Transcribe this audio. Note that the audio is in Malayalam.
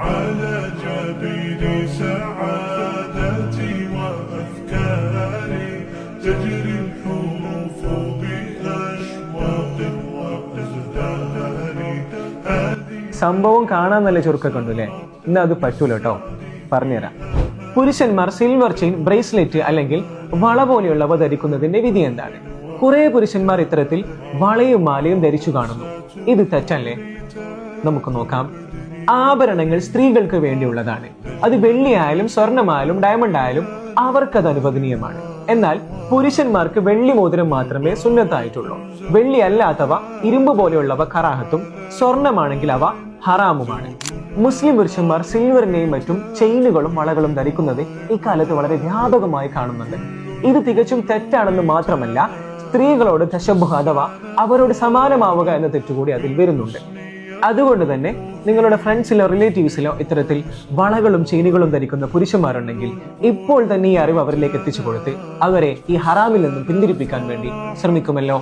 على جبين سعادتي وأفكاري تجري الحروف بأشواق وأزدهار. സംഭവം കാണാൻ നല്ല ചുരുക്കൊക്കെ ഉണ്ടല്ലേ? ഇന്ന് അത് പറ്റൂല കേട്ടോ, പറഞ്ഞുതരാം. പുരുഷന്മാർ സിൽവർ ചെയിൻ, ബ്രേസ്ലെറ്റ് അല്ലെങ്കിൽ വള പോലെയുള്ളവ ധരിക്കുന്നതിന്റെ വിധി എന്താണ്? കുറെ പുരുഷന്മാർ ഇത്തരത്തിൽ വളയും മാലയും ധരിച്ചു കാണുന്നു. ഇത് തെറ്റല്ലേ? നമുക്ക് നോക്കാം. ആഭരണങ്ങൾ സ്ത്രീകൾക്ക് വേണ്ടിയുള്ളതാണ്. അത് വെള്ളിയായാലും സ്വർണമായാലും ഡയമണ്ട് ആയാലും അവർക്കത് അനുവദനീയമാണ്. എന്നാൽ പുരുഷന്മാർക്ക് വെള്ളി മോതിരം മാത്രമേ സുന്നത്തായിട്ടുള്ളൂ. വെള്ളി അല്ലാത്തവ, ഇരുമ്പ് പോലെയുള്ളവ കറാഹത്തും, സ്വർണമാണെങ്കിൽ അവ ഹറാമുമാണ്. മുസ്ലിം പുരുഷന്മാർ സിൽവറിന്റെയും മറ്റും ചെയിനുകളും വളകളും ധരിക്കുന്നത് ഇക്കാലത്ത് വളരെ വ്യാപകമായി കാണുന്നുണ്ട്. ഇത് തികച്ചും തെറ്റാണെന്ന് മാത്രമല്ല, സ്ത്രീകളോട് തശബ്ബുഹ് അഥവാ അവരോട് സമാനമാവുക എന്ന തെറ്റുകൂടി അതിൽ വരുന്നുണ്ട്. അതുകൊണ്ട് തന്നെ നിങ്ങളുടെ ഫ്രണ്ട്സിലോ റിലേറ്റീവ്സിലോ ഇത്തരത്തിൽ വളകളും ചെയിനുകളും ധരിക്കുന്ന പുരുഷന്മാരുണ്ടെങ്കിൽ ഇപ്പോൾ തന്നെ ഈ അറിവ് അവരിലേക്ക് എത്തിച്ചു കൊടുത്ത് അവരെ ഈ ഹറാമിൽ നിന്നും പിന്തിരിപ്പിക്കാൻ വേണ്ടി ശ്രമിക്കുമല്ലോ.